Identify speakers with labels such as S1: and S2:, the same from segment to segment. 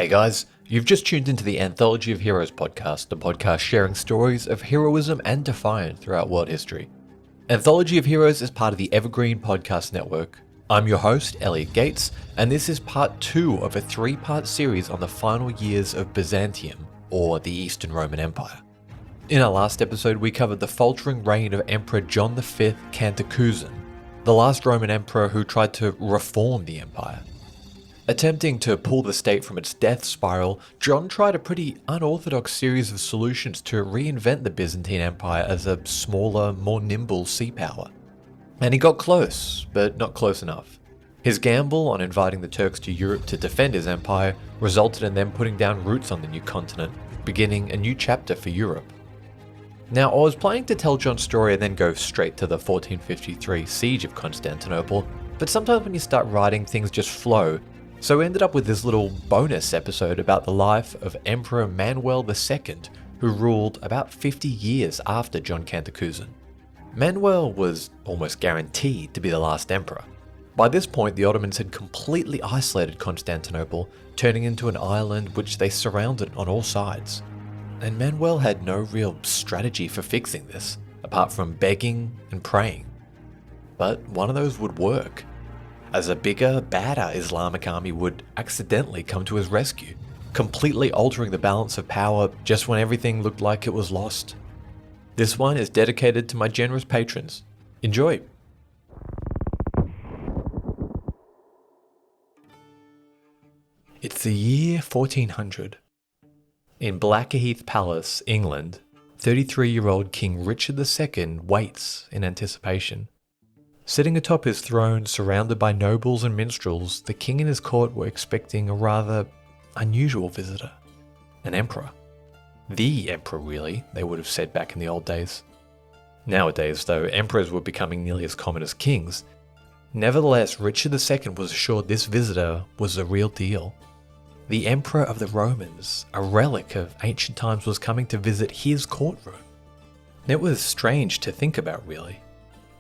S1: Hey guys, you've just tuned into the Anthology of Heroes podcast, the podcast sharing stories of heroism and defiance throughout world history. Anthology of Heroes is part of the Evergreen Podcast Network. I'm your host, Elliot Gates, and this is part 2 of a 3-part series on the final years of Byzantium, or the Eastern Roman Empire. In our last episode, we covered the faltering reign of Emperor John V Cantacuzene, the last Roman emperor who tried to reform the empire. Attempting to pull the state from its death spiral, John tried a pretty unorthodox series of solutions to reinvent the Byzantine Empire as a smaller, more nimble sea power. And he got close, but not close enough. His gamble on inviting the Turks to Europe to defend his empire resulted in them putting down roots on the new continent, beginning a new chapter for Europe. Now, I was planning to tell John's story and then go straight to the 1453 siege of Constantinople, but sometimes when you start writing, things just flow. So we ended up with this little bonus episode about the life of Emperor Manuel II, who ruled about 50 years after John Cantacuzene. Manuel was almost guaranteed to be the last emperor. By this point, the Ottomans had completely isolated Constantinople, turning into an island which they surrounded on all sides. And Manuel had no real strategy for fixing this, apart from begging and praying. But one of those would work, as a bigger, badder Islamic army would accidentally come to his rescue, completely altering the balance of power just when everything looked like it was lost. This one is dedicated to my generous patrons. Enjoy! It's the year 1400. In Blackheath Palace, England, 33-year-old King Richard II waits in anticipation. Sitting atop his throne, surrounded by nobles and minstrels, the king and his court were expecting a rather unusual visitor. An emperor. The emperor, really, they would have said back in the old days. Nowadays, though, emperors were becoming nearly as common as kings. Nevertheless, Richard II was assured this visitor was the real deal. The Emperor of the Romans, a relic of ancient times, was coming to visit his courtroom. It was strange to think about, really.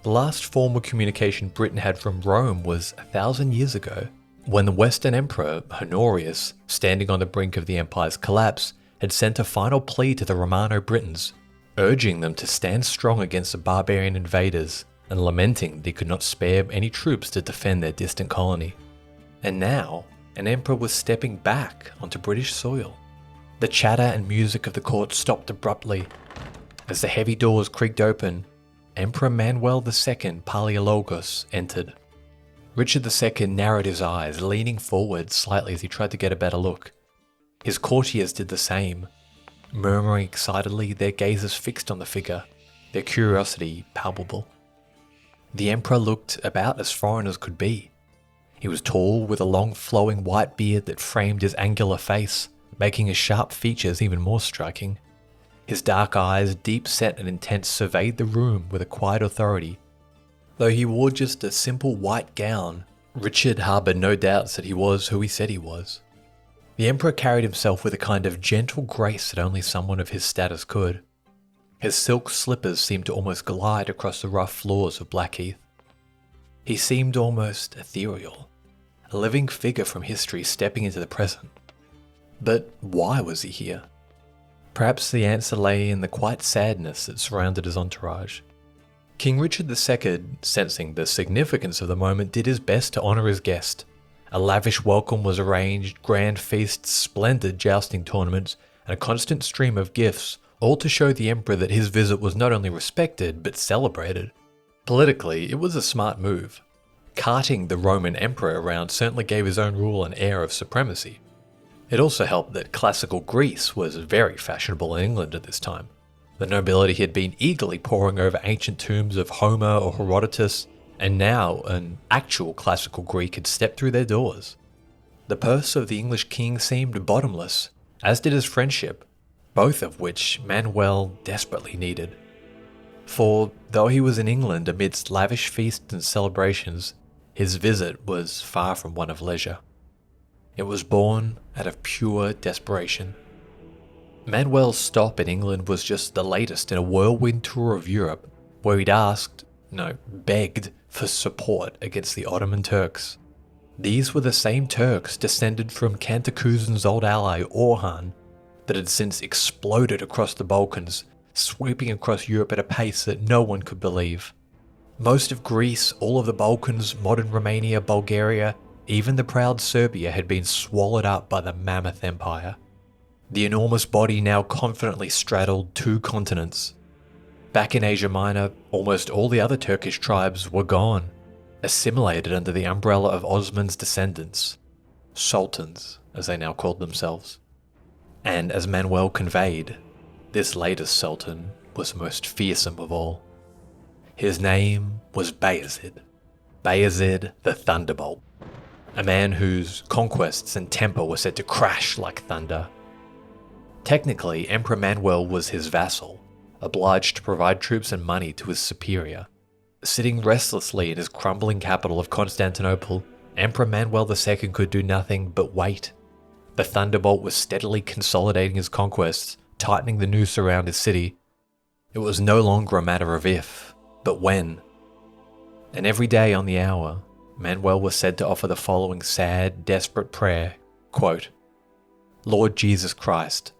S1: The last formal communication Britain had from Rome was 1,000 years ago, when the Western Emperor, Honorius, standing on the brink of the empire's collapse, had sent a final plea to the Romano-Britons, urging them to stand strong against the barbarian invaders and lamenting they could not spare any troops to defend their distant colony. And now, an emperor was stepping back onto British soil. The chatter and music of the court stopped abruptly. As the heavy doors creaked open, Emperor Manuel II Palaiologos entered. Richard II narrowed his eyes, leaning forward slightly as he tried to get a better look. His courtiers did the same, murmuring excitedly, their gazes fixed on the figure, their curiosity palpable. The emperor looked about as foreign as could be. He was tall, with a long flowing white beard that framed his angular face, making his sharp features even more striking. His dark eyes, deep set and intense, surveyed the room with a quiet authority. Though he wore just a simple white gown, Richard harboured no doubts that he was who he said he was. The emperor carried himself with a kind of gentle grace that only someone of his status could. His silk slippers seemed to almost glide across the rough floors of Blackheath. He seemed almost ethereal, a living figure from history stepping into the present. But why was he here? Perhaps the answer lay in the quiet sadness that surrounded his entourage. King Richard II, sensing the significance of the moment, did his best to honour his guest. A lavish welcome was arranged, grand feasts, splendid jousting tournaments, and a constant stream of gifts, all to show the emperor that his visit was not only respected, but celebrated. Politically, it was a smart move. Carting the Roman emperor around certainly gave his own rule an air of supremacy. It also helped that classical Greece was very fashionable in England at this time. The nobility had been eagerly poring over ancient tombs of Homer or Herodotus, and now an actual classical Greek had stepped through their doors. The purse of the English king seemed bottomless, as did his friendship, both of which Manuel desperately needed. For, though he was in England amidst lavish feasts and celebrations, his visit was far from one of leisure. It was born out of pure desperation. Manuel's stop in England was just the latest in a whirlwind tour of Europe, where he'd begged for support against the Ottoman Turks. These were the same Turks descended from Cantacuzèn's old ally Orhan that had since exploded across the Balkans, sweeping across Europe at a pace that no one could believe. Most of Greece, all of the Balkans, modern Romania, Bulgaria, even the proud Serbia had been swallowed up by the mammoth empire. The enormous body now confidently straddled 2 continents. Back in Asia Minor, almost all the other Turkish tribes were gone, assimilated under the umbrella of Osman's descendants, sultans as they now called themselves. And as Manuel conveyed, this latest sultan was the most fearsome of all. His name was Bayezid, Bayezid the Thunderbolt, a man whose conquests and temper were said to crash like thunder. Technically, Emperor Manuel was his vassal, obliged to provide troops and money to his superior. Sitting restlessly in his crumbling capital of Constantinople, Emperor Manuel II could do nothing but wait. The Thunderbolt was steadily consolidating his conquests, tightening the noose around his city. It was no longer a matter of if, but when. And every day on the hour, Manuel was said to offer the following sad, desperate prayer, quote, "Lord Jesus Christ,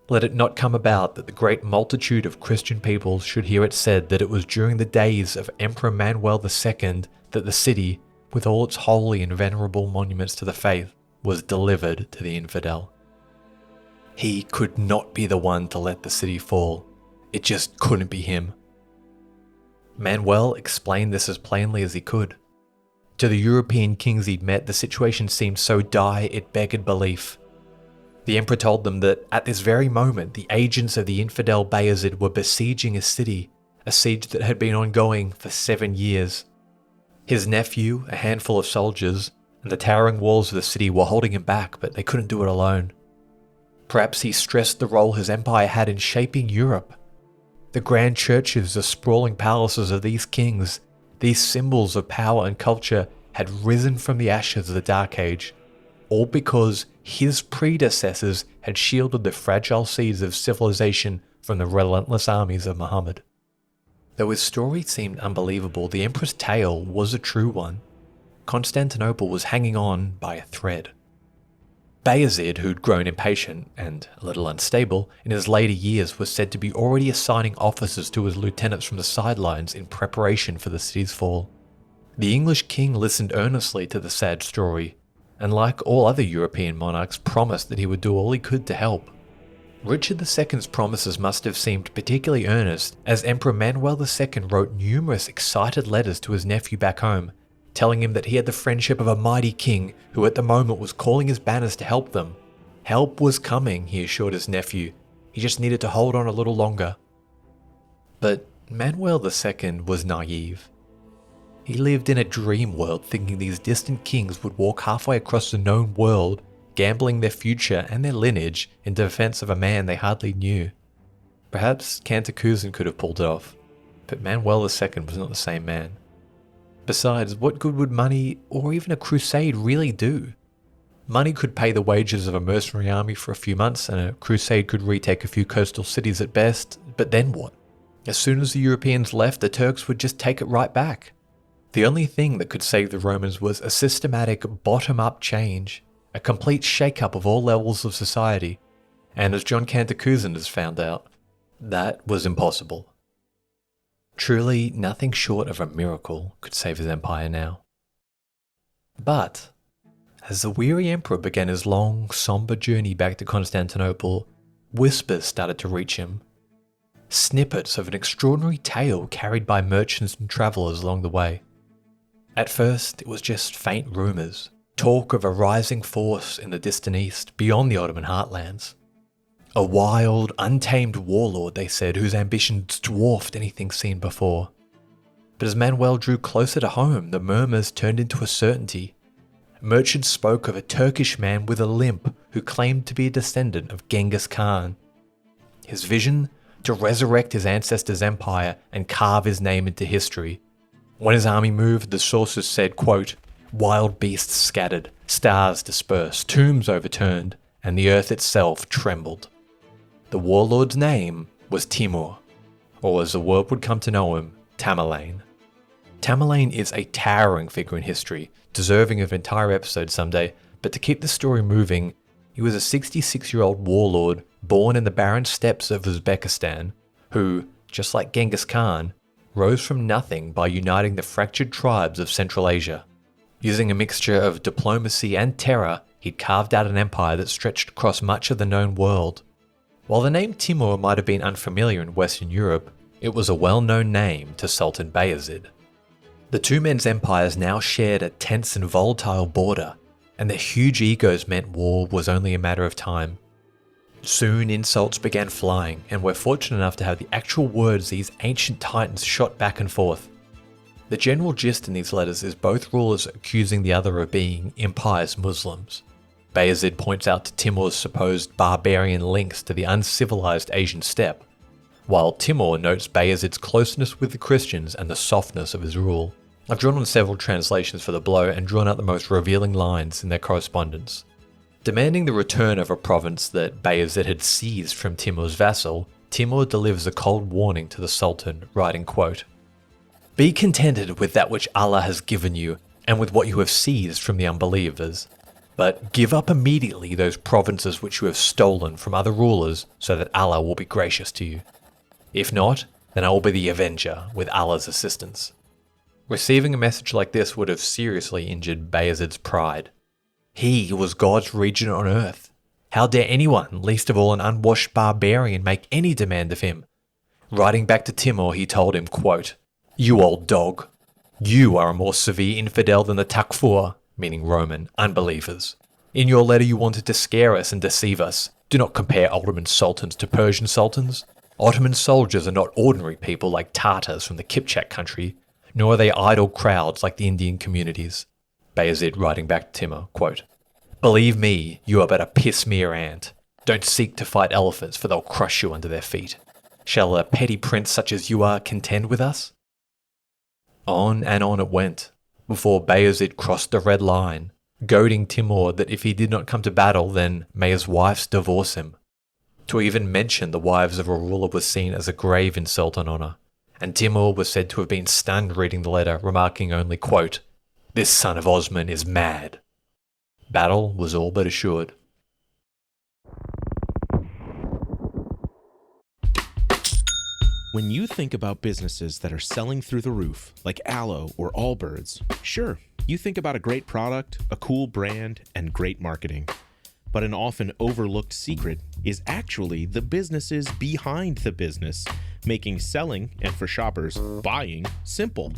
S1: let it not come about that the great multitude of Christian people should hear it said that it was during the days of Emperor Manuel II that the city, with all its holy and venerable monuments to the faith, was delivered to the infidel." He could not be the one to let the city fall. It just couldn't be him. Manuel explained this as plainly as he could. To the European kings he'd met, the situation seemed so dire it beggared belief. The emperor told them that at this very moment the agents of the infidel Bayezid were besieging his city, a siege that had been ongoing for 7 years. His nephew, a handful of soldiers, and the towering walls of the city were holding him back, but they couldn't do it alone. Perhaps he stressed the role his empire had in shaping Europe. The grand churches, the sprawling palaces of these kings, these symbols of power and culture had risen from the ashes of the Dark Age, all because his predecessors had shielded the fragile seeds of civilization from the relentless armies of Muhammad. Though his story seemed unbelievable, the emperor's tale was a true one. Constantinople was hanging on by a thread. Bayezid, who'd grown impatient and a little unstable in his later years, was said to be already assigning officers to his lieutenants from the sidelines in preparation for the city's fall. The English king listened earnestly to the sad story, and like all other European monarchs, promised that he would do all he could to help. Richard II's promises must have seemed particularly earnest, as Emperor Manuel II wrote numerous excited letters to his nephew back home, telling him that he had the friendship of a mighty king who at the moment was calling his banners to help them. Help was coming, he assured his nephew. He just needed to hold on a little longer. But Manuel II was naive. He lived in a dream world, thinking these distant kings would walk halfway across the known world, gambling their future and their lineage in defense of a man they hardly knew. Perhaps Cantacuzèn could have pulled it off, but Manuel II was not the same man. Besides, what good would money or even a crusade really do? Money could pay the wages of a mercenary army for a few months, and a crusade could retake a few coastal cities at best, but then what? As soon as the Europeans left, the Turks would just take it right back. The only thing that could save the Romans was a systematic bottom-up change, a complete shake-up of all levels of society, and as John Cantacuzèn has found out, that was impossible. Truly, nothing short of a miracle could save his empire now. But, as the weary emperor began his long, somber journey back to Constantinople, whispers started to reach him. Snippets of an extraordinary tale carried by merchants and travellers along the way. At first, it was just faint rumours, talk of a rising force in the distant east, beyond the Ottoman heartlands. A wild, untamed warlord, they said, whose ambitions dwarfed anything seen before. But as Manuel drew closer to home, the murmurs turned into a certainty. Merchants spoke of a Turkish man with a limp who claimed to be a descendant of Genghis Khan. His vision? To resurrect his ancestors' empire and carve his name into history. When his army moved, the sources said, quote, "Wild beasts scattered, stars dispersed, tombs overturned, and the earth itself trembled." The warlord's name was Timur, or as the world would come to know him, Tamerlane. Tamerlane is a towering figure in history, deserving of an entire episode someday, but to keep the story moving, he was a 66-year-old warlord born in the barren steppes of Uzbekistan, who, just like Genghis Khan, rose from nothing by uniting the fractured tribes of Central Asia. Using a mixture of diplomacy and terror, he'd carved out an empire that stretched across much of the known world. While the name Timur might have been unfamiliar in Western Europe, it was a well-known name to Sultan Bayezid. The two men's empires now shared a tense and volatile border, and their huge egos meant war was only a matter of time. Soon insults began flying, and we're fortunate enough to have the actual words these ancient titans shot back and forth. The general gist in these letters is both rulers accusing the other of being impious Muslims. Bayezid points out to Timur's supposed barbarian links to the uncivilized Asian steppe, while Timur notes Bayezid's closeness with the Christians and the softness of his rule. I've drawn on several translations for the blow and drawn out the most revealing lines in their correspondence. Demanding the return of a province that Bayezid had seized from Timur's vassal, Timur delivers a cold warning to the Sultan, writing, quote, "Be contented with that which Allah has given you and with what you have seized from the unbelievers. But give up immediately those provinces which you have stolen from other rulers so that Allah will be gracious to you. If not, then I will be the avenger with Allah's assistance." Receiving a message like this would have seriously injured Bayezid's pride. He was God's regent on earth. How dare anyone, least of all an unwashed barbarian, make any demand of him? Writing back to Timur, he told him, quote, "You old dog, you are a more severe infidel than the Takfur," meaning Roman, unbelievers. In your letter you wanted to scare us and deceive us. Do not compare Ottoman sultans to Persian sultans. Ottoman soldiers are not ordinary people like Tartars from the Kipchak country, nor are they idle crowds like the Indian communities. Bayezid writing back to Timur, quote, "Believe me, you are but a piss-mere ant. Don't seek to fight elephants, for they'll crush you under their feet. Shall a petty prince such as you are contend with us?" On and on it went, before Bayezid crossed the red line, goading Timur that if he did not come to battle, then may his wives divorce him. To even mention the wives of a ruler was seen as a grave insult on honour, and Timur was said to have been stunned reading the letter, remarking only, quote, "This son of Osman is mad." Battle was all but assured.
S2: When you think about businesses that are selling through the roof, like Aloe or Allbirds, sure, you think about a great product, a cool brand, and great marketing. But an often overlooked secret is actually the businesses behind the business, making selling, and for shoppers, buying, simple.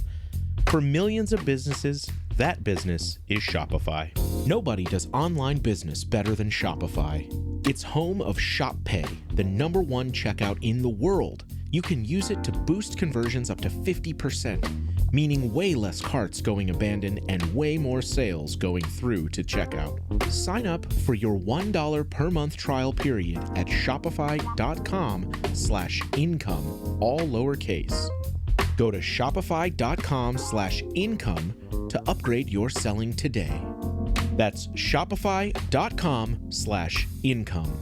S2: For millions of businesses, that business is Shopify. Nobody does online business better than Shopify. It's home of Shop Pay, the #1 checkout in the world. You can use it to boost conversions up to 50%, meaning way less carts going abandoned and way more sales going through to checkout. Sign up for your $1 per month trial period at shopify.com/income, all lowercase. Go to shopify.com/income to upgrade your selling today. That's shopify.com/income.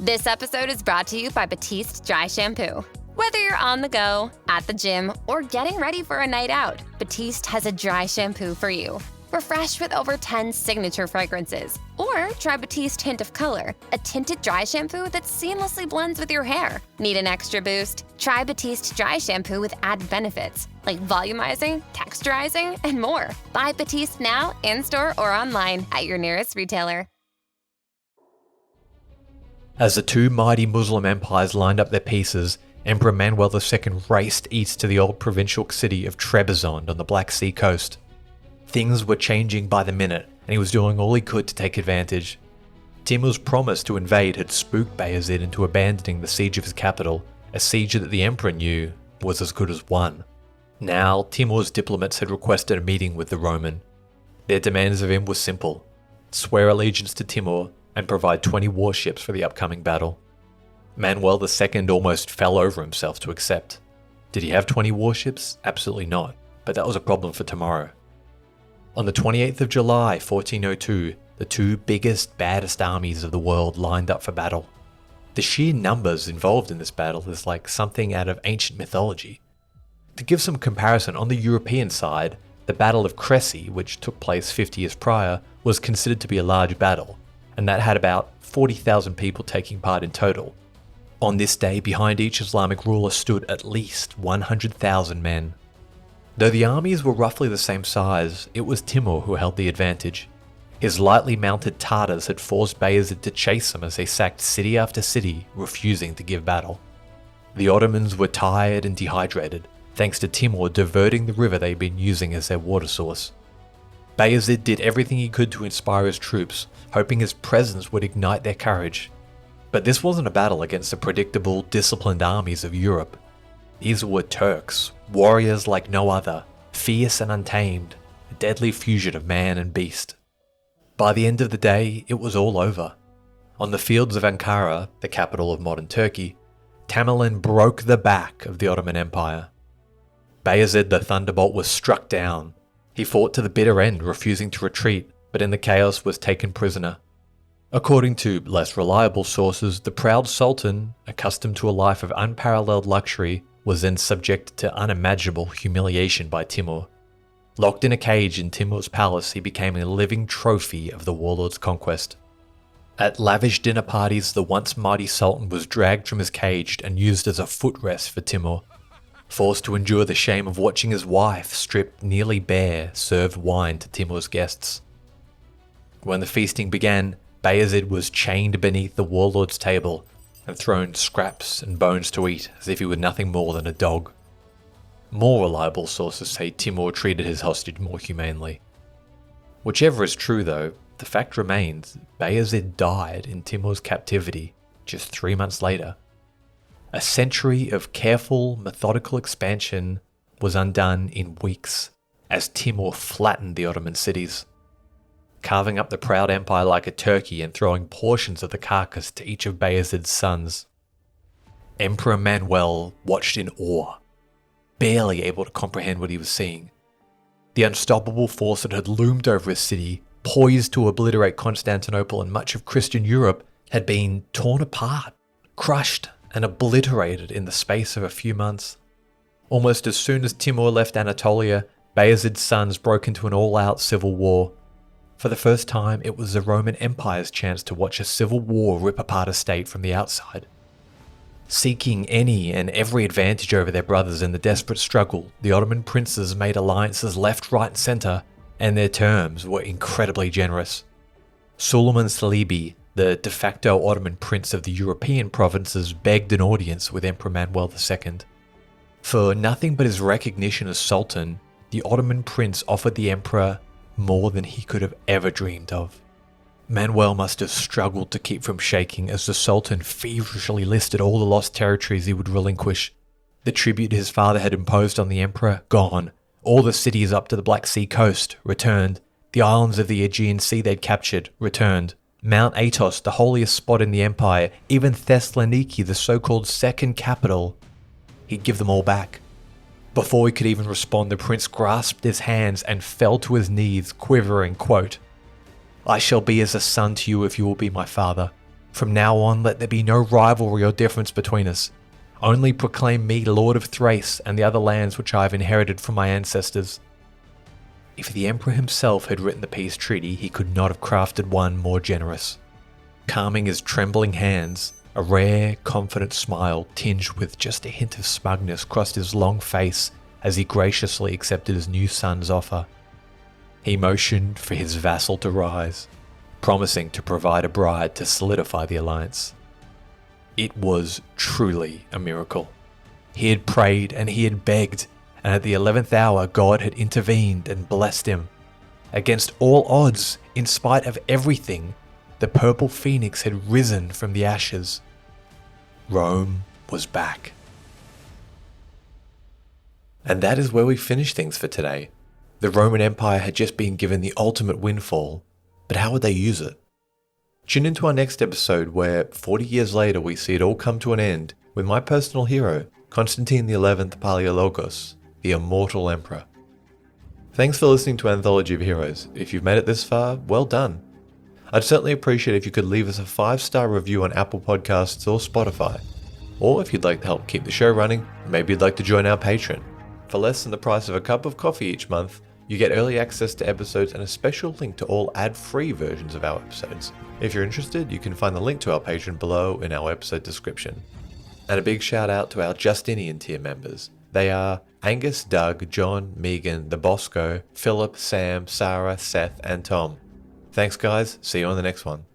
S3: This episode is brought to you by Batiste Dry Shampoo. Whether you're on the go, at the gym, or getting ready for a night out, Batiste has a dry shampoo for you. Refresh with over 10 signature fragrances. Or try Batiste Hint of Color, a tinted dry shampoo that seamlessly blends with your hair. Need an extra boost? Try Batiste Dry Shampoo with added benefits, like volumizing, texturizing, and more. Buy Batiste now, in-store or online at your nearest retailer.
S1: As the two mighty Muslim empires lined up their pieces, Emperor Manuel II raced east to the old provincial city of Trebizond on the Black Sea coast. Things were changing by the minute, and he was doing all he could to take advantage. Timur's promise to invade had spooked Bayezid into abandoning the siege of his capital, a siege that the emperor knew was as good as won. Now, Timur's diplomats had requested a meeting with the Roman. Their demands of him were simple: swear allegiance to Timur and provide 20 warships for the upcoming battle. Manuel II almost fell over himself to accept. Did he have 20 warships? Absolutely not, but that was a problem for tomorrow. On the 28th of July, 1402, the two biggest, baddest armies of the world lined up for battle. The sheer numbers involved in this battle is like something out of ancient mythology. To give some comparison, on the European side, the Battle of Crécy, which took place 50 years prior, was considered to be a large battle, and that had about 40,000 people taking part in total. On this day, behind each Islamic ruler stood at least 100,000 men. Though the armies were roughly the same size, it was Timur who held the advantage. His lightly mounted Tartars had forced Bayezid to chase them as they sacked city after city, refusing to give battle. The Ottomans were tired and dehydrated, thanks to Timur diverting the river they'd been using as their water source. Bayezid did everything he could to inspire his troops, hoping his presence would ignite their courage. But this wasn't a battle against the predictable, disciplined armies of Europe. These were Turks, warriors like no other, fierce and untamed, a deadly fusion of man and beast. By the end of the day, it was all over. On the fields of Ankara, the capital of modern Turkey, Tamerlane broke the back of the Ottoman Empire. Bayezid the Thunderbolt was struck down. He fought to the bitter end, refusing to retreat, but in the chaos was taken prisoner. According to less reliable sources, the proud Sultan, accustomed to a life of unparalleled luxury, was then subjected to unimaginable humiliation by Timur. Locked in a cage in Timur's palace, he became a living trophy of the warlord's conquest. At lavish dinner parties, the once mighty Sultan was dragged from his cage and used as a footrest for Timur. Forced to endure the shame of watching his wife, stripped nearly bare, serve wine to Timur's guests. When the feasting began, Bayezid was chained beneath the warlord's table and thrown scraps and bones to eat as if he were nothing more than a dog. More reliable sources say Timur treated his hostage more humanely. Whichever is true though, the fact remains Bayezid died in Timur's captivity just 3 months later. A century of careful, methodical expansion was undone in weeks as Timur flattened the Ottoman cities, carving up the proud empire like a turkey and throwing portions of the carcass to each of Bayezid's sons. Emperor Manuel watched in awe, barely able to comprehend what he was seeing. The unstoppable force that had loomed over his city, poised to obliterate Constantinople and much of Christian Europe, had been torn apart, crushed, and obliterated in the space of a few months. Almost as soon as Timur left Anatolia, Bayezid's sons broke into an all-out civil war. For the first time, it was the Roman Empire's chance to watch a civil war rip apart a state from the outside. Seeking any and every advantage over their brothers in the desperate struggle, the Ottoman princes made alliances left, right, and centre, and their terms were incredibly generous. Suleiman Çelebi, the de facto Ottoman prince of the European provinces, begged an audience with Emperor Manuel II. For nothing but his recognition as Sultan, the Ottoman prince offered the emperor more than he could have ever dreamed of. Manuel must have struggled to keep from shaking as the Sultan feverishly listed all the lost territories he would relinquish. The tribute his father had imposed on the emperor, gone. All the cities up to the Black Sea coast, returned. The islands of the Aegean Sea they'd captured, returned. Mount Athos, the holiest spot in the empire, even Thessaloniki, the so-called second capital. He'd give them all back. Before he could even respond, the prince grasped his hands and fell to his knees, quivering, quote, "I shall be as a son to you if you will be my father. From now on, let there be no rivalry or difference between us. Only proclaim me Lord of Thrace and the other lands which I have inherited from my ancestors." If the emperor himself had written the peace treaty, he could not have crafted one more generous. Calming his trembling hands, a rare, confident smile tinged with just a hint of smugness crossed his long face as he graciously accepted his new son's offer. He motioned for his vassal to rise, promising to provide a bride to solidify the alliance. It was truly a miracle. He had prayed and he had begged, and at the 11th hour God had intervened and blessed him. Against all odds, in spite of everything, the purple phoenix had risen from the ashes. Rome was back. And that is where we finish things for today. The Roman Empire had just been given the ultimate windfall, but how would they use it? Tune into our next episode where 40 years later we see it all come to an end with my personal hero, Constantine XI Palaiologos, the immortal emperor. Thanks for listening to Anthology of Heroes. If you've made it this far, well done. I'd certainly appreciate if you could leave us a 5-star review on Apple Podcasts or Spotify. Or if you'd like to help keep the show running, maybe you'd like to join our Patreon. For less than the price of a cup of coffee each month, you get early access to episodes and a special link to all ad-free versions of our episodes. If you're interested, you can find the link to our Patreon below in our episode description. And a big shout out to our Justinian tier members. They are Angus, Doug, John, Megan, the Bosco, Philip, Sam, Sarah, Seth, and Tom. Thanks guys, see you on the next one.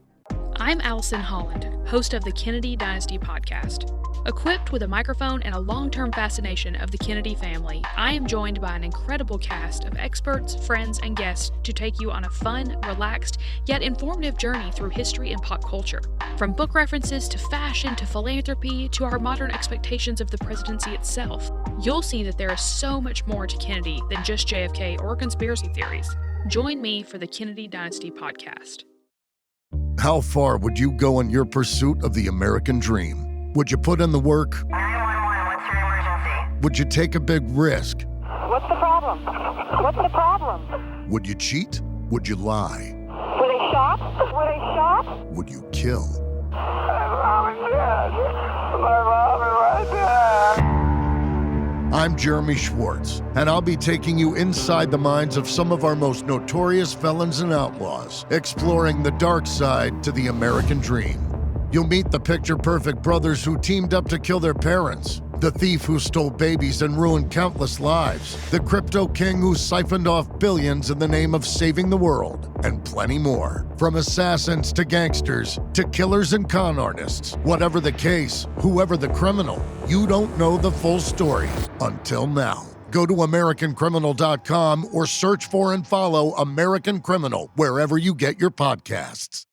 S4: I'm Allison Holland, host of the Kennedy Dynasty podcast. Equipped with a microphone and a long-term fascination of the Kennedy family, I am joined by an incredible cast of experts, friends, and guests to take you on a fun, relaxed, yet informative journey through history and pop culture. From book references to fashion to philanthropy to our modern expectations of the presidency itself, you'll see that there is so much more to Kennedy than just JFK or conspiracy theories. Join me for the Kennedy Dynasty podcast.
S5: How far would you go in your pursuit of the American dream? Would you put in the work?
S6: 911, what's your emergency?
S5: Would you take a big risk?
S6: What's the problem? What's the problem?
S5: Would you cheat? Would you lie?
S6: Were they shot? Were they shot?
S5: Would you kill?
S6: My mom is dead. My mom is right there.
S5: I'm Jeremy Schwartz, and I'll be taking you inside the minds of some of our most notorious felons and outlaws, exploring the dark side to the American dream. You'll meet the picture-perfect brothers who teamed up to kill their parents, the thief who stole babies and ruined countless lives, the crypto king who siphoned off billions in the name of saving the world, and plenty more. From assassins to gangsters to killers and con artists, whatever the case, whoever the criminal, you don't know the full story until now. Go to AmericanCriminal.com or search for and follow American Criminal wherever you get your podcasts.